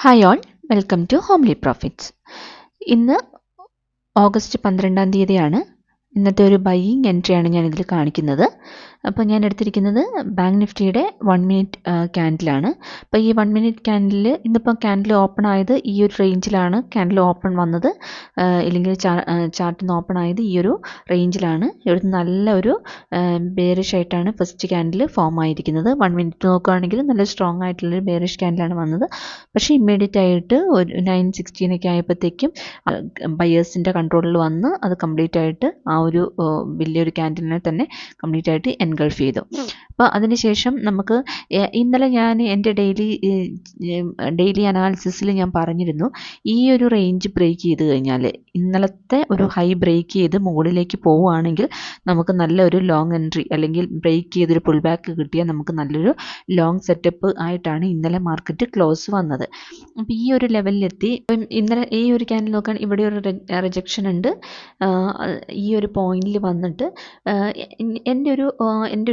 Hi all, welcome to homely profits. ഇന്ന് August 12-ാം തീയതിയാണ്. ഇന്നത്തെ ഒരു ബൈയിങ് എൻട്രിയാണ് ഞാനിതിൽ കാണിക്കുന്നത്. അപ്പോൾ ഞാൻ എടുത്തിരിക്കുന്നത് ബാങ്ക് നിഫ്റ്റിയുടെ 1 മിനിറ്റ് ക്യാൻഡിലാണ്. അപ്പോൾ ഈ 1 മിനിറ്റ് ക്യാൻഡിൽ ഇന്നിപ്പോൾ ക്യാൻഡിൽ ഓപ്പൺ ആയത് ഈ ഒരു റേഞ്ചിലാണ് ക്യാൻഡിൽ ഓപ്പൺ വന്നത്, ഇല്ലെങ്കിൽ ചാർട്ടിൽ നിന്ന് ഓപ്പൺ ആയത് ഈ ഒരു റേഞ്ചിലാണ്. ഇവിടെ നല്ല ഒരു ബെയറിഷ് ആയിട്ടാണ് ഫസ്റ്റ് ക്യാൻഡിൽ ഫോം ആയിരിക്കുന്നത്. 1 മിനിറ്റ് നോക്കുകയാണെങ്കിൽ നല്ല സ്ട്രോങ് ആയിട്ടുള്ളൊരു ബെയറിഷ് ക്യാൻഡിലാണ് വന്നത്. പക്ഷേ ഇമ്മീഡിയറ്റ് ആയിട്ട് ഒരു 9:16 ആയപ്പോഴത്തേക്കും ബയേഴ്സിൻ്റെ കൺട്രോളിൽ വന്ന് അത് കംപ്ലീറ്റ് ആയിട്ട് ആ ഒരു വലിയൊരു ക്യാൻഡിലിനെ തന്നെ കംപ്ലീറ്റ് ആയിട്ട് എൻഗൾഫ് ചെയ്തു. അപ്പോൾ അതിനുശേഷം നമുക്ക് ഇന്നലെ ഞാൻ എൻ്റെ ഡെയിലി അനാലിസിസിൽ ഞാൻ പറഞ്ഞിരുന്നു, ഈ ഒരു റേഞ്ച് ബ്രേക്ക് ചെയ്ത് കഴിഞ്ഞാൽ, ഇന്നലത്തെ ഒരു ഹൈ ബ്രേക്ക് ചെയ്ത് മുകളിലേക്ക് പോവുകയാണെങ്കിൽ നമുക്ക് നല്ലൊരു ലോങ് എൻട്രി അല്ലെങ്കിൽ ബ്രേക്ക് ചെയ്തൊരു പുൾ ബാക്ക് കിട്ടിയാൽ നമുക്ക് നല്ലൊരു ലോങ് സെറ്റപ്പ് ആയിട്ടാണ് ഇന്നലെ മാർക്കറ്റ് ക്ലോസ് വന്നത്. അപ്പോൾ ഈ ഒരു ലെവലിലെത്തി. ഇന്നലെ ഈ ഒരു ക്യാൻഡിൽ നോക്കുകയാണെങ്കിൽ ഇവിടെ ഒരു റിജക്ഷൻ ഉണ്ട്. ഈ ഒരു പോയിന്റിൽ വന്നിട്ട് എൻ്റെ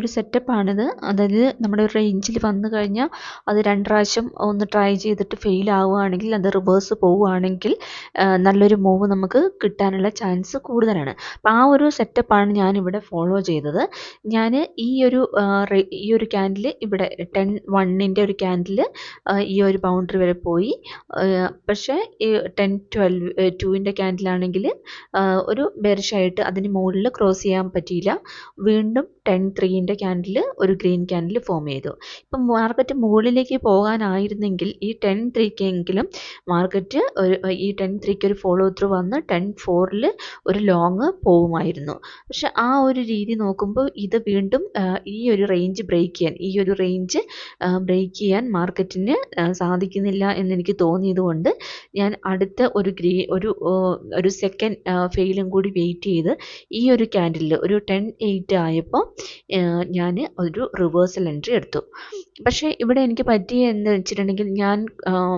ഒരു സെറ്റപ്പാണിത്. അതായത് നമ്മുടെ ഒരു റേഞ്ചിൽ വന്നു കഴിഞ്ഞാൽ അത് 2 പ്രാവശ്യം ഒന്ന് ട്രൈ ചെയ്തിട്ട് ഫെയിൽ ആവുകയാണെങ്കിൽ, അത് റിവേഴ്സ് പോവുകയാണെങ്കിൽ നല്ലൊരു മൂവ് നമുക്ക് കിട്ടാനുള്ള ചാൻസ് കൂടുതലാണ്. അപ്പോൾ ആ ഒരു സെറ്റപ്പാണ് ഞാനിവിടെ ഫോളോ ചെയ്തത്. ഞാൻ ഈ ഒരു ക്യാൻഡിൽ ഇവിടെ 10-1 ഒരു ക്യാൻഡിൽ ഈ ഒരു ബൗണ്ടറി വരെ പോയി. പക്ഷേ ഈ 10-12 ക്യാൻഡിലാണെങ്കിൽ ഒരു ബെയറിഷായിട്ട് അതിന് മുകളിൽ ക്രോസ് ചെയ്യാൻ പറ്റിയില്ല. വീണ്ടും 10-3 ക്യാൻഡിൽ ഒരു ഗ്രീൻ ക്യാൻഡിൽ ഫോം ചെയ്തു. ഇപ്പം മാർക്കറ്റ് മുകളിലേക്ക് പോകാനായിരുന്നെങ്കിൽ ഈ 10-3 മാർക്കറ്റ് ഈ 10-3 ഒരു ഫോളോ ത്രൂ വന്ന് 10-4 ഒരു ലോങ് പോവുമായിരുന്നു. പക്ഷെ ആ ഒരു രീതി നോക്കുമ്പോൾ ഇത് വീണ്ടും ഈ ഒരു റേഞ്ച് ബ്രേക്ക് ചെയ്യാൻ മാർക്കറ്റിന് സാധിക്കുന്നില്ല എന്നെനിക്ക് തോന്നിയതുകൊണ്ട് ഞാൻ അടുത്ത ഒരു സെക്കൻഡ് ഫെയിലും കൂടി വെയിറ്റ് ചെയ്ത് ഈ ഒരു ക്യാൻഡിലിൽ ഒരു 10-8 ആയപ്പോൾ ഞാൻ ഒരു റിവേഴ്സൽ എൻട്രി എടുത്തു. പക്ഷേ ഇവിടെ എനിക്ക് പറ്റിയ എന്ന് വെച്ചിട്ടുണ്ടെങ്കിൽ, ഞാൻ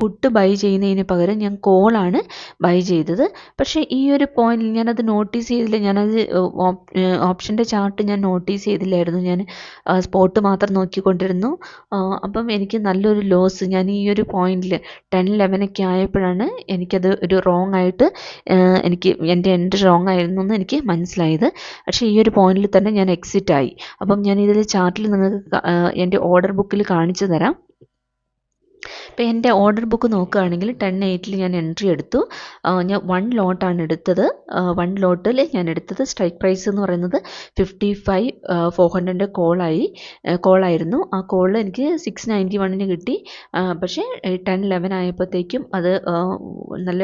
പുട്ട് ബൈ ചെയ്യുന്നതിന് പകരം ഞാൻ കോളാണ് ബൈ ചെയ്തത്. പക്ഷേ ഈ ഒരു പോയിന്റിൽ ഞാനത് നോട്ടീസ് ചെയ്തില്ല. ഞാനത് ഓപ്ഷൻ്റെ ചാർട്ട് ഞാൻ നോട്ടീസ് ചെയ്തില്ലായിരുന്നു. ഞാൻ സ്പോട്ട് മാത്രം നോക്കിക്കൊണ്ടിരുന്നു. അപ്പം എനിക്ക് നല്ലൊരു ലോസ്, ഞാൻ ഈ ഒരു പോയിന്റിൽ 10-11 ആയപ്പോഴാണ് എനിക്കത് ഒരു റോങ് ആയിട്ട് എൻ്റെ എൻട്രി റോങ് ആയിരുന്നു എന്ന് എനിക്ക് മനസ്സിലായത്. പക്ഷേ ഈ ഒരു പോയിന്റിൽ തന്നെ ഞാൻ എക്സിറ്റ് ആയി. അപ്പം ഞാൻ ഇതിൽ ചാർട്ടിൽ നിങ്ങൾക്ക് എൻ്റെ ഓർഡർ ബുക്കിൽ കാണിച്ചു തരാം. ഇപ്പോൾ എൻ്റെ ഓർഡർ ബുക്ക് നോക്കുകയാണെങ്കിൽ 10-8 ഞാൻ എൻട്രി എടുത്തു. ഞാൻ 1 ലോട്ടാണ് എടുത്തത്. 1 ലോട്ടിൽ ഞാൻ എടുത്തത് സ്ട്രൈക്ക് പ്രൈസ് എന്ന് പറയുന്നത് 55,400 കോളായിരുന്നു. ആ കോളിൽ എനിക്ക് 691 കിട്ടി. പക്ഷേ 10-11 ആയപ്പോഴത്തേക്കും അത് നല്ല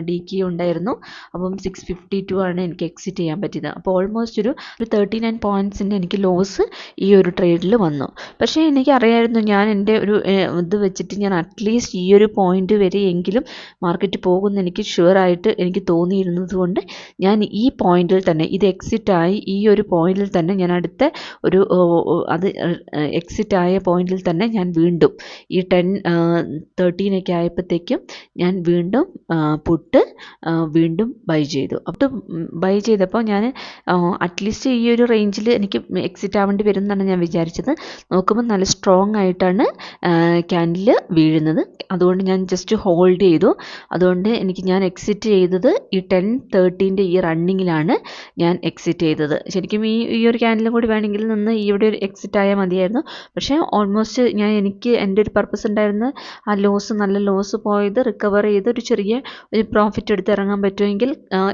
ഡീക്കി ഉണ്ടായിരുന്നു. അപ്പം 652 ആണ് എനിക്ക് എക്സിറ്റ് ചെയ്യാൻ പറ്റിയത്. അപ്പോൾ ഓൾമോസ്റ്റ് ഒരു 39 പോയിൻറ്റ്സിൻ്റെ എനിക്ക് ലോസ് ഈ ഒരു ട്രേഡിൽ വന്നു. പക്ഷേ എനിക്കറിയായിരുന്നു, ഞാൻ എൻ്റെ ഒരു ഇത് വെച്ചിട്ട് ഞാൻ അറ്റ്ലീസ്റ്റ് ഈ ഒരു പോയിന്റ് വരെയെങ്കിലും മാർക്കറ്റ് പോകുമെന്ന് എനിക്ക് ഷുവറായിട്ട് എനിക്ക് തോന്നിയിരുന്നത് കൊണ്ട് ഞാൻ ഈ പോയിന്റിൽ തന്നെ ഇത് എക്സിറ്റായി ഈ ഒരു പോയിന്റിൽ തന്നെ ഞാൻ അടുത്ത ഒരു അത് എക്സിറ്റ് ആയ പോയിന്റിൽ തന്നെ ഞാൻ വീണ്ടും ഈ 10-13 ആയപ്പോഴത്തേക്കും ഞാൻ വീണ്ടും പുട്ട് വീണ്ടും ബൈ ചെയ്തു. അപ്പോൾ ബൈ ചെയ്തപ്പോൾ ഞാൻ അറ്റ്ലീസ്റ്റ് ഈ ഒരു റേഞ്ചിൽ എനിക്ക് എക്സിറ്റ് ആവേണ്ടി വരും എന്നാണ് ഞാൻ വിചാരിച്ചത്. നോക്കുമ്പോൾ നല്ല സ്ട്രോങ് ആയിട്ടാണ് ക്യാൻഡിൽ വീഴുന്നത്. അതുകൊണ്ട് ഞാൻ ജസ്റ്റ് ഹോൾഡ് ചെയ്തു. അതുകൊണ്ട് ഞാൻ എക്സിറ്റ് ചെയ്തത് ഈ 10-13 ഈ റണ്ണിങ്ങിലാണ് ഞാൻ എക്സിറ്റ് ചെയ്തത്. ശരിക്കും ഈ ഒരു ക്യാൻഡിലും കൂടി വേണമെങ്കിൽ നിന്ന് ഇവിടെ ഒരു എക്സിറ്റ് ആയാൽ മതിയായിരുന്നു. പക്ഷേ ഓൾമോസ്റ്റ് എനിക്ക് എൻ്റെ ഒരു പർപ്പസ് ഉണ്ടായിരുന്ന ആ നല്ല ലോസ് പോയത് റിക്കവർ ചെയ്ത് ഒരു ചെറിയ ഒരു പ്രോഫിറ്റ് എടുത്ത് ഇറങ്ങാൻ പറ്റുമെങ്കിൽ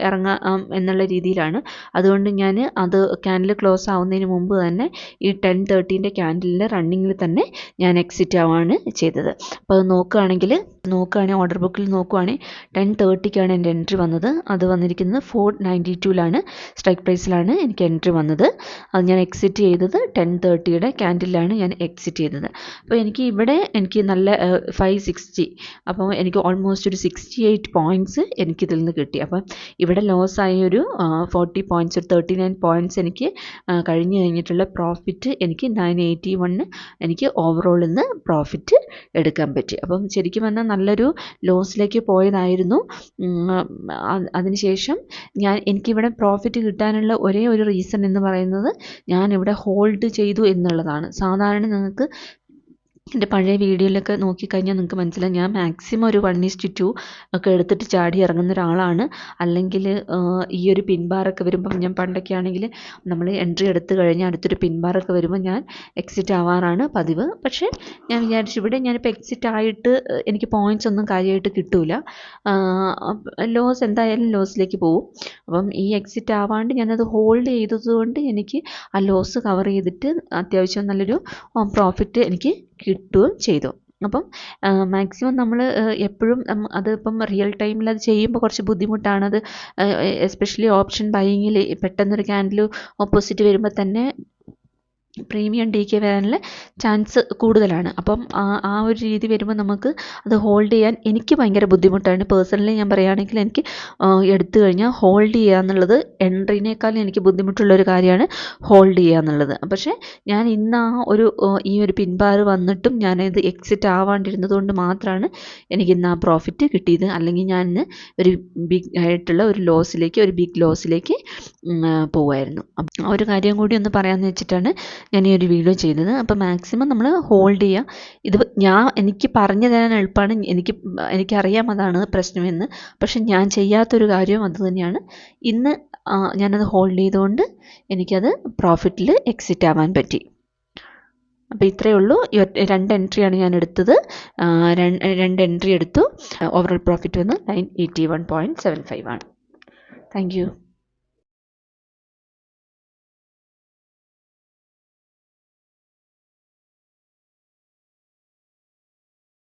ഇറങ്ങാം എന്നുള്ള രീതിയിലാണ്. അതുകൊണ്ട് ഞാൻ അത് ക്യാൻഡിൽ ക്ലോസ് ആവുന്നതിന് മുമ്പ് തന്നെ ഈ 10-13 ക്യാൻഡിലിൻ്റെ റണ്ണിങ്ങിൽ തന്നെ ഞാൻ എക്സിറ്റ് ആവുകയാണ് ചെയ്തത്. അപ്പോൾ അത് നോക്കുകയാണെങ്കിൽ ഓർഡർ ബുക്കിൽ നോക്കുകയാണെങ്കിൽ 10:30 എൻ്റെ എൻട്രി വന്നത്. അത് വന്നിരിക്കുന്നത് 492 സ്ട്രൈക്ക് പ്രൈസിലാണ് എനിക്ക് എൻട്രി വന്നത്. അത് ഞാൻ എക്സിറ്റ് ചെയ്തത് 10:30 ക്യാൻഡിലാണ് ഞാൻ എക്സിറ്റ് ചെയ്തത്. അപ്പോൾ എനിക്ക് നല്ല 560, അപ്പോൾ എനിക്ക് ഓൾമോസ്റ്റ് ഒരു 68 പോയിൻറ്റ്സ് എനിക്കിതിൽ നിന്ന് കിട്ടി. അപ്പം ഇവിടെ ലോസ് ആയ ഒരു 40 പോയിൻറ്റ്സ്, ഒരു 39 പോയിൻറ്റ്സ് എനിക്ക് കഴിഞ്ഞിട്ടുള്ള പ്രോഫിറ്റ് എനിക്ക് 981 എനിക്ക് ഓവറോളിൽ നിന്ന് പ്രോഫിറ്റ് എടുക്കാൻ പറ്റി. അപ്പം ശരിക്കും പറഞ്ഞാൽ നല്ലൊരു ലോസിലേക്ക് പോയതായിരുന്നു. അതിനുശേഷം എനിക്കിവിടെ പ്രോഫിറ്റ് കിട്ടാനുള്ള ഒരേ ഒരു റീസൺ എന്ന് പറയുന്നത് ഞാനിവിടെ ഹോൾഡ് ചെയ്തു എന്നുള്ളതാണ്. സാധാരണ നിങ്ങൾക്ക് എൻ്റെ പഴയ വീഡിയോയിലൊക്കെ നോക്കിക്കഴിഞ്ഞാൽ നിങ്ങൾക്ക് മനസ്സിലാവും ഞാൻ മാക്സിമം ഒരു 1:2 ഒക്കെ എടുത്തിട്ട് ചാടി ഇറങ്ങുന്ന ഒരാളാണ്. അല്ലെങ്കിൽ ഈ ഒരു പിൻ ബാറൊക്കെ വരുമ്പം ഞാൻ പണ്ടൊക്കെ ആണെങ്കിൽ നമ്മൾ എൻട്രി എടുത്തു കഴിഞ്ഞാൽ അടുത്തൊരു പിൻ ബാറൊക്കെ വരുമ്പോൾ ഞാൻ എക്സിറ്റ് ആവാറാണ് പതിവ്. പക്ഷേ ഞാൻ വിചാരിച്ചു ഇവിടെ ഞാനിപ്പോൾ എക്സിറ്റ് ആയിട്ട് എനിക്ക് പോയിൻറ്റ്സ് ഒന്നും കാര്യമായിട്ട് കിട്ടൂല, ലോസ് എന്തായാലും ലോസിലേക്ക് പോകും. അപ്പം ഈ എക്സിറ്റ് ആവാണ്ട് ഞാനത് ഹോൾഡ് ചെയ്തതുകൊണ്ട് എനിക്ക് ആ ലോസ് കവർ ചെയ്തിട്ട് അത്യാവശ്യം നല്ലൊരു പ്രോഫിറ്റ് എനിക്ക് കിട്ടുകയും ചെയ്തു. അപ്പം മാക്സിമം നമ്മൾ എപ്പോഴും അതിപ്പം റിയൽ ടൈമിൽ അത് ചെയ്യുമ്പോൾ കുറച്ച് ബുദ്ധിമുട്ടാണത്. എസ്പെഷ്യലി ഓപ്ഷൻ ബൈയിങ്ങിൽ പെട്ടെന്നൊരു ക്യാൻഡിൽ ഓപ്പോസിറ്റ് വരുമ്പോൾ തന്നെ പ്രീമിയം DK വരാനുള്ള ചാൻസ് കൂടുതലാണ്. അപ്പം ആ ഒരു രീതി വരുമ്പോൾ നമുക്ക് അത് ഹോൾഡ് ചെയ്യാൻ എനിക്ക് ഭയങ്കര ബുദ്ധിമുട്ടാണ്. പേഴ്സണലി ഞാൻ പറയുകയാണെങ്കിൽ എനിക്ക് എടുത്തു കഴിഞ്ഞാൽ ഹോൾഡ് ചെയ്യുക എന്നുള്ളത് എൻട്രീനേക്കാളും എനിക്ക് ബുദ്ധിമുട്ടുള്ളൊരു കാര്യമാണ് ഹോൾഡ് ചെയ്യുക എന്നുള്ളത്. പക്ഷേ ഞാൻ ഇന്ന് ഈ ഒരു പിൻ ബാർ വന്നിട്ടും ഞാനത് എക്സിറ്റ് ആവാണ്ടിരുന്നത് കൊണ്ട് മാത്രമാണ് എനിക്കിന്ന് ആ പ്രോഫിറ്റ് കിട്ടിയത്. അല്ലെങ്കിൽ ഞാൻ ഇന്ന് ഒരു ബിഗ് ആയിട്ടുള്ള ഒരു ബിഗ് ലോസിലേക്ക് പോകുമായിരുന്നു. ആ ഒരു കാര്യം കൂടി ഒന്ന് പറയാമെന്ന് വെച്ചിട്ടാണ് ഞാൻ ഈ ഒരു വീഡിയോ ചെയ്തത്. അപ്പോൾ മാക്സിമം നമ്മൾ ഹോൾഡ് ചെയ്യുക. ഇത് എനിക്ക് പറഞ്ഞു തരാൻ എളുപ്പമാണ്, എനിക്കറിയാം അതാണ് പ്രശ്നമെന്ന്. പക്ഷെ ഞാൻ ചെയ്യാത്തൊരു കാര്യവും അത് തന്നെയാണ്. ഇന്ന് ഞാനത് ഹോൾഡ് ചെയ്തുകൊണ്ട് എനിക്കത് പ്രോഫിറ്റിൽ എക്സിറ്റ് ആവാൻ പറ്റി. അപ്പോൾ ഇത്രയേ ഉള്ളൂ. 2 എൻട്രിയാണ് ഞാൻ എടുത്തത്. 2 എൻട്രി എടുത്തു. ഓവറോൾ പ്രോഫിറ്റ് വന്ന് 981.75 ആണ്. Thank you.